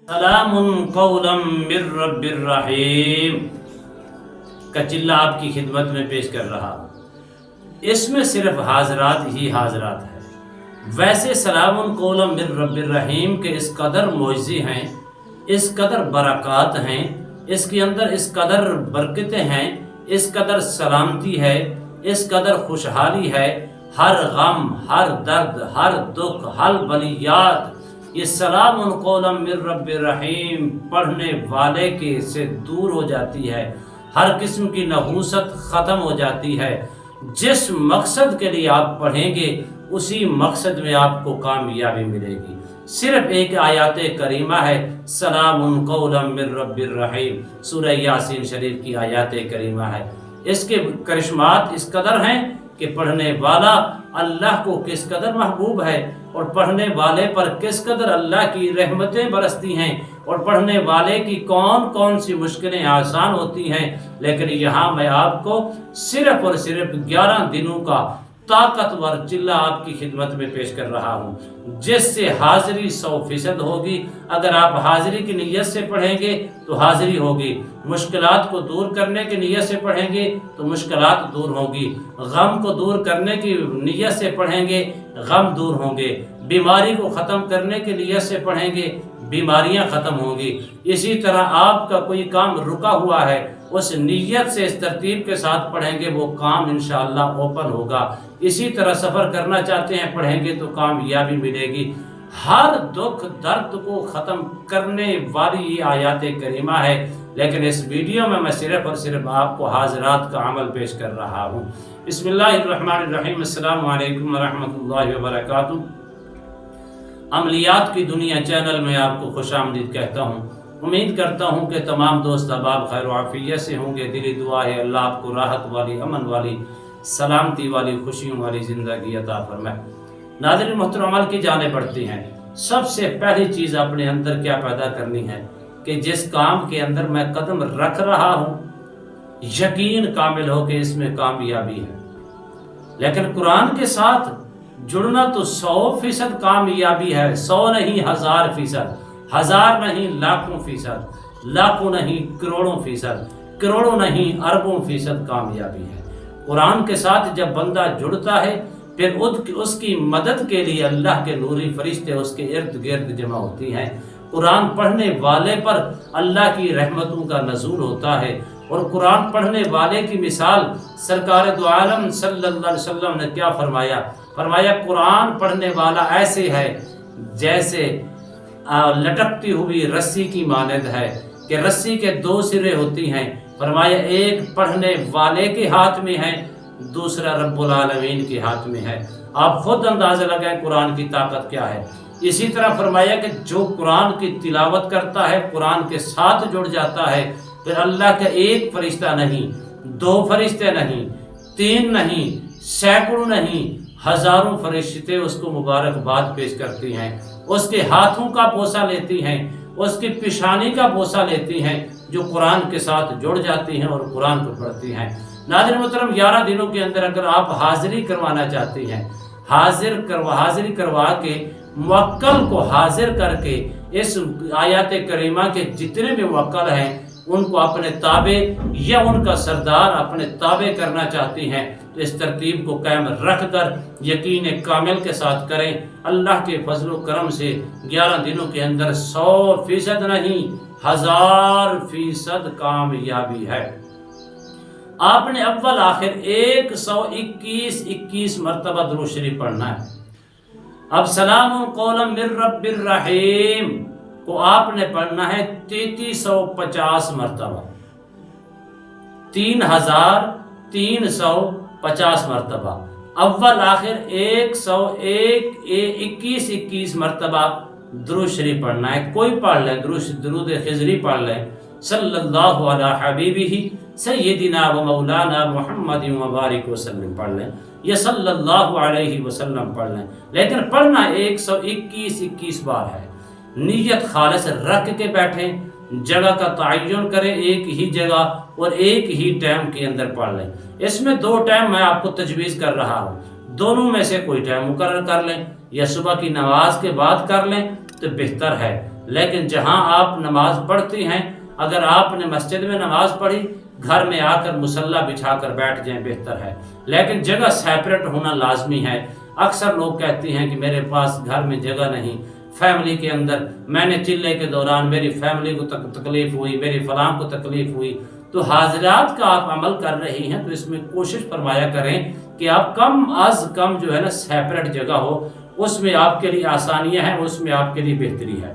سلام قولا من رب الرحیم کا چلہ آپ کی خدمت میں پیش کر رہا ہوں۔ اس میں صرف حاضرات ہی حاضرات ہیں۔ ویسے سلام قولا من رب الرحیم کے اس قدر معجزے ہیں، اس قدر برکات ہیں، اس کے اندر اس قدر برکتیں ہیں، اس قدر سلامتی ہے، اس قدر خوشحالی ہے۔ ہر غم، ہر درد، ہر دکھ، ہر بلیات یہ سلام قولا من رب الرحیم پڑھنے والے کے سے دور ہو جاتی ہے۔ ہر قسم کی نحوست ختم ہو جاتی ہے۔ جس مقصد کے لیے آپ پڑھیں گے اسی مقصد میں آپ کو کامیابی ملے گی۔ صرف ایک آیات کریمہ ہے سلام قولا من رب الرحیم، سورہ یاسین شریف کی آیات کریمہ ہے۔ اس کے کرشمات اس قدر ہیں کہ پڑھنے والا اللہ کو کس قدر محبوب ہے، اور پڑھنے والے پر کس قدر اللہ کی رحمتیں برستی ہیں، اور پڑھنے والے کی کون کون سی مشکلیں آسان ہوتی ہیں۔ لیکن یہاں میں آپ کو صرف اور صرف 11 دنوں کا طاقتور چلہ آپ کی خدمت میں پیش کر رہا ہوں، جس سے حاضری 100% ہوگی۔ اگر آپ حاضری کی نیت سے پڑھیں گے تو حاضری ہوگی، مشکلات کو دور کرنے کی نیت سے پڑھیں گے تو مشکلات دور ہوں گی، غم کو دور کرنے کی نیت سے پڑھیں گے غم دور ہوں گے، بیماری کو ختم کرنے کی نیت سے پڑھیں گے بیماریاں ختم ہوں گی۔ اسی طرح آپ کا کوئی کام رکا ہوا ہے، اس نیت سے اس ترتیب کے ساتھ پڑھیں گے وہ کام انشاءاللہ اوپن ہوگا۔ اسی طرح سفر کرنا چاہتے ہیں پڑھیں گے تو کامیابی ملے گی۔ ہر دکھ درد کو ختم کرنے والی یہ آیات کریمہ ہے۔ لیکن اس ویڈیو میں صرف اور صرف آپ کو حاضرات کا عمل پیش کر رہا ہوں۔ بسم اللہ الرحمن الرحیم۔ السلام علیکم ورحمۃ اللہ وبرکاتہ۔ عملیات کی دنیا چینل میں آپ کو خوش آمدید کہتا ہوں۔ امید کرتا ہوں کہ تمام دوست احباب خیر و عافیت سے ہوں گے۔ دلی دعا ہے اللہ آپ کو راحت والی، امن والی، سلامتی والی، خوشیوں والی زندگی عطا فرمائے۔ ناظرین محترم، عمل کی جانب بڑھتی ہیں۔ سب سے پہلی چیز اپنے اندر کیا پیدا کرنی ہے کہ جس کام کے اندر میں قدم رکھ رہا ہوں یقین کامل ہو کہ اس میں کامیابی ہے۔ لیکن قرآن کے ساتھ جڑنا تو 100% کامیابی ہے، 100 نہیں 1000%، 1000 نہیں لاکھوں فیصد، لاکھوں نہیں کروڑوں فیصد، کروڑوں نہیں اربوں فیصد کامیابی ہے۔ قرآن کے ساتھ جب بندہ جڑتا ہے پھر اس کی مدد کے لیے اللہ کے نوری فرشتے اس کے ارد گرد جمع ہوتی ہیں۔ قرآن پڑھنے والے پر اللہ کی رحمتوں کا نزول ہوتا ہے، اور قرآن پڑھنے والے کی مثال سرکار دو عالم صلی اللہ علیہ وسلم نے کیا فرمایا؟ فرمایا قرآن پڑھنے والا ایسے ہے جیسے لٹکتی ہوئی رسی کی مانند ہے، کہ رسی کے 2 سرے ہوتی ہیں۔ فرمایا ایک پڑھنے والے کے ہاتھ میں ہے، دوسرا رب العالمین کے ہاتھ میں ہے۔ آپ خود اندازہ لگائیں قرآن کی طاقت کیا ہے۔ اسی طرح فرمایا کہ جو قرآن کی تلاوت کرتا ہے، قرآن کے ساتھ جڑ جاتا ہے، پھر اللہ کا ایک فرشتہ نہیں، 2 فرشتے نہیں، 3 نہیں، سینکڑوں نہیں، ہزاروں فرشتے اس کو مبارکباد پیش کرتی ہیں، اس کے ہاتھوں کا بوسہ لیتی ہیں، اس کی پیشانی کا بوسہ لیتی ہیں، جو قرآن کے ساتھ جڑ جاتی ہیں اور قرآن کو پڑھتی ہیں۔ ناظرین محترم، 11 دنوں کے اندر اگر آپ حاضری کروانا چاہتے ہیں، حاضری کروا کے موکل کو حاضر کر کے اس آیات کریمہ کے جتنے بھی موکل ہیں ان کو اپنے تابع یا ان کا سردار اپنے تابع کرنا چاہتی ہیں تو اس ترتیب کو قائم رکھ کر یقین کامل کے ساتھ کریں۔ اللہ کے فضل و کرم سے 11 دنوں کے اندر 100% نہیں 1000% کامیابی ہے۔ آپ نے اول آخر 121 مرتبہ درود شریف پڑھنا ہے۔ اب سلام قولا من رب الرحیم کو آپ نے پڑھنا ہے 3350 مرتبہ، 3350 مرتبہ۔ اول آخر 121 مرتبہ درود شریف پڑھنا ہے۔ کوئی پڑھ لیں، درود خضری پڑھ لیں، صلی اللہ علی حبیبہ سیدنا و مولانا محمد مبارک وسلم پڑھ لیں، یا صلی اللہ علیہ وسلم پڑھ لیں، لیکن پڑھنا 121 بار ہے۔ نیت خالص رکھ کے بیٹھیں، جگہ کا تعین کریں، ایک ہی جگہ اور ایک ہی ٹائم کے اندر پڑھ لیں۔ اس میں 2 ٹائم میں آپ کو تجویز کر رہا ہوں، دونوں میں سے کوئی ٹائم مقرر کر لیں، یا صبح کی نماز کے بعد کر لیں تو بہتر ہے، लेकिन जहाँ आप नमाज पढ़ती हैं, अगर आपने मस्जिद में नमाज पढ़ी, घर में आकर मुसल्ला बिछाकर बैठ जाएं, बेहतर है। लेकिन जगह सेपरेट होना लाजमी है। अक्सर लोग कहते हैं कि मेरे पास घर में जगह नहीं, फैमिली के अंदर मैंने चिल्ले के दौरान मेरी फैमिली को तकलीफ हुई, मेरी फलां को तकलीफ हुई। तो हाजिरात का आप अमल कर रही हैं तो इसमें कोशिश फरमाया करें कि आप कम अज कम जो है ना सेपरेट जगह हो, उसमें आपके लिए आसानियां हैं, उसमें आपके लिए बेहतरी है।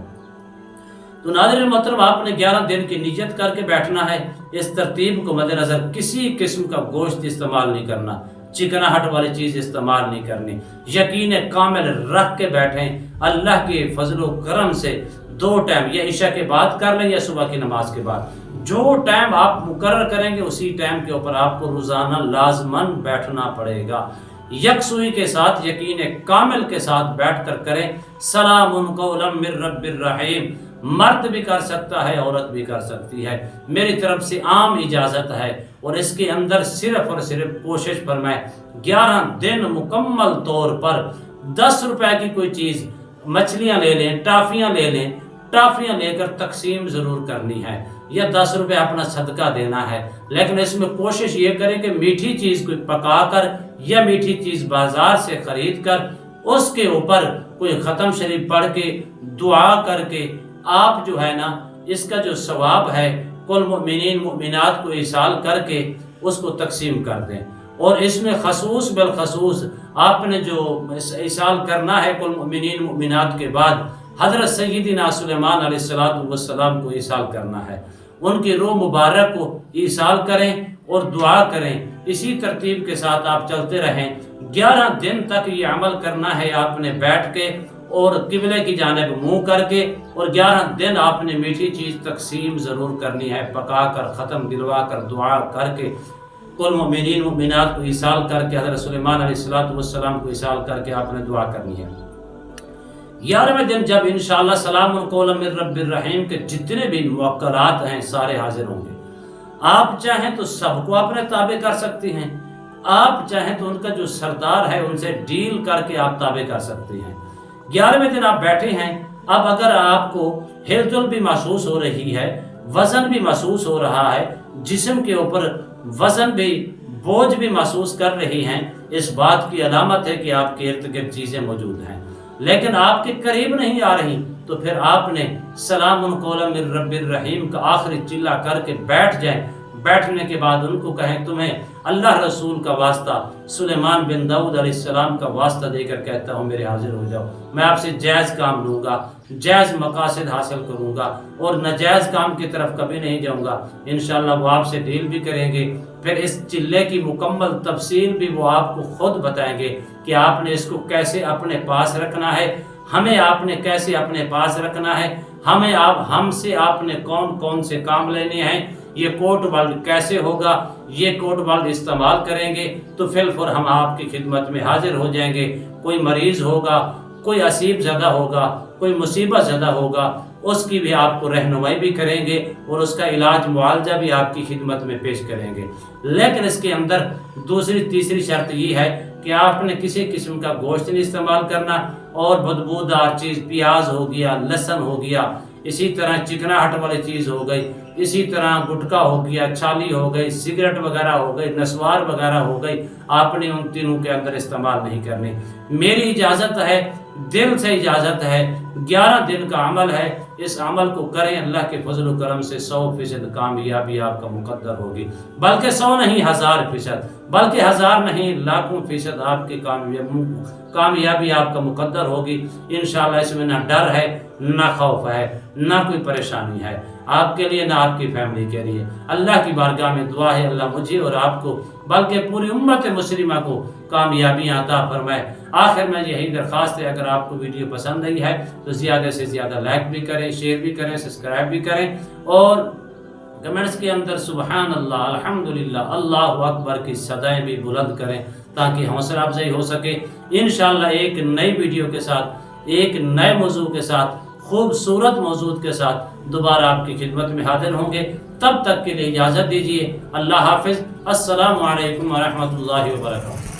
तो नाज़रीन मोहतरम, आपने 11 दिन की नियत करके बैठना है। इस तरतीब को मद्देनज़र किसी किस्म का गोश्त इस्तेमाल नहीं करना, चिकनाहट वाली चीज़ इस्तेमाल नहीं करनी। यकीन कामिल रख के बैठें। अल्लाह के फजलो करम से 2 टाइम, या इशा के बाद कर लें या सुबह की नमाज के बाद, जो टाइम आप मुकर्रर करेंगे उसी टाइम के ऊपर आपको रोज़ाना लाजमन बैठना पड़ेगा। यकसुई के साथ, यकीन कामिल के साथ बैठ कर करें। सलामुन कौलन मिर रब्बिर रहीम। मर्द भी कर सकता है, औरत भी कर सकती है, मेरी तरफ से आम इजाज़त है। और इसके अंदर सिर्फ और सिर्फ कोशिश फरमाएं 11 दिन मुकम्मल तौर पर 10 रुपए की कोई चीज़, मछलियाँ ले लें, टाफियाँ ले लें, टाफियाँ लेकर तकसीम ज़रूर करनी है, या 10 रुपए अपना सदका देना है। लेकिन इसमें कोशिश ये करें कि मीठी चीज़ कोई पका कर या मीठी चीज़ बाज़ार से ख़रीद कर उसके ऊपर कोई ख़त्म शरीफ पढ़ के दुआ करके आप जो है ना इसका जो सवाब है कुल मुमिनीन मुमिनात को इसाल करके उसको तकसीम कर दें। और इसमें खसूस बिलखसूस आपने जो इसाल करना है कुल मुमिनीन मुमिनात के बाद हज़रत सय्यदना सुलेमान अलैहिस्सलाम को इसाल करना है। उनकी रूह मुबारक को इसाल करें और दुआ करें। इसी तरतीब के साथ आप चलते रहें। 11 दिन तक ये अमल करना है आपने बैठ के और किबले की जानिब मुंह करके, और 11 दिन आपने मीठी चीज़ तकसीम ज़रूर करनी है, पका कर ख़त्म दिलवा कर दुआ करके कुल मुमिनीन मुमिनात को इसाल करके हज़रत सुलेमान अलैहिस्सलाम को इसाल करके आपने दुआ करनी है। 11वें दिन जब इंशाअल्लाह सलामुन कौलन मिर रब्बिर रहीम के जितने भी मुअक्कलात हैं सारे हाजिर होंगे। आप चाहें तो सबको अपने ताबे कर सकती हैं, आप चाहें तो उनका जो सरदार है उनसे डील करके आप ताबे कर सकती हैं। 11वें दिन आप बैठे हैं। अब अगर आपको हिलजुल भी महसूस हो रही है, वज़न भी महसूस हो रहा है, जिस्म के ऊपर वज़न भी, बोझ भी महसूस कर रही हैं, इस बात की अलामत है कि आपके इर्द गिर्द चीज़ें मौजूद हैं लेकिन आपके करीब नहीं आ रही। तो फिर आपने सलामुन कौलन मिर रब्बिर रहीम का आखिरी चिल्ला करके बैठ जाएं। बैठने के बाद उनको कहें तुम्हें अल्लाह रसूल का वास्ता, सुलेमान बिन दाऊद अलैहिस्सलाम का वास्ता देकर कहता हूँ मेरे हाजिर हो जाओ। मैं आपसे जायज़ काम लूँगा, जायज़ मकासद हासिल करूँगा और नाजायज़ काम की तरफ कभी नहीं जाऊँगा। इंशाअल्लाह वो आपसे डील भी करेंगे। फिर इस चिल्ले की मुकम्मल तफसील भी वो आपको खुद बताएंगे कि आपने इसको कैसे अपने पास रखना है, हमें आपने कैसे अपने पास रखना है, हमसे आपने कौन कौन से काम लेने हैं, ये कोट वर्ल्ड कैसे होगा, ये कोट वर्ल्ड इस्तेमाल करेंगे तो फिर हम आपकी खिदमत में हाजिर हो जाएंगे। कोई मरीज़ होगा, कोई असीब ज़दा होगा, कोई मुसीबत ज़दा होगा, उसकी भी आपको रहनुमाई भी करेंगे और उसका इलाज मुआवजा भी आपकी खिदमत में पेश करेंगे। लेकिन इसके अंदर दूसरी तीसरी शर्त ये है कि आपने किसी किस्म का गोश्त नहीं इस्तेमाल करना और बदबूदार चीज़, प्याज हो गया, लहसुन हो गया, इसी तरह चिकनाहट वाली चीज़ हो गई, इसी तरह गुटखा हो गया, छाली हो गई, सिगरेट वगैरह हो गई, नस्वार वगैरह हो गई, आपने उन तीनों के अंदर इस्तेमाल नहीं करनी। मेरी इजाज़त है, दिल से इजाज़त है, 11 दिन का अमल है, इस अमल को करें। अल्लाह के फजल करम से 100% कामयाबी आपका मुकद्दर होगी, बल्कि 100 नहीं 1000%, बल्कि 1000 नहीं लाखों फीसद आपकी कामयाबी आपका मुकद्दर होगी इंशाअल्लाह। इसमें ना डर है, ना खौफ है, ना कोई परेशानी है आपके लिए, ना आपकी फैमिली के लिए। अल्लाह की बारगाह में दुआ है अल्लाह मुझे और आपको बल्कि पूरी उम्मत मुस्लिमा को कामयाबियाँ अता फरमाए। आखिर में यही दरख्वास्त है, अगर आपको वीडियो पसंद आई है तो ज़्यादा से ज़्यादा लाइक भी करें, शेयर भी करें, सब्सक्राइब भी करें और कमेंट्स के अंदर सुबहान अल्लाह, अल्हम्दुलिल्लाह, अल्लाहु अकबर की सदाएं भी बुलंद करें ताकि हौसला अफजाई हो सके। इंशाअल्लाह एक नई वीडियो के साथ, एक नए मौजू के साथ, खूबसूरत मौजू के साथ दोबारा आपकी खिदमत में हाजिर होंगे। तब तक के लिए इजाज़त दीजिए। अल्लाह हाफिज़। अस्सलामु अलैकुम व रहमतुल्लाहि व बरकातहू।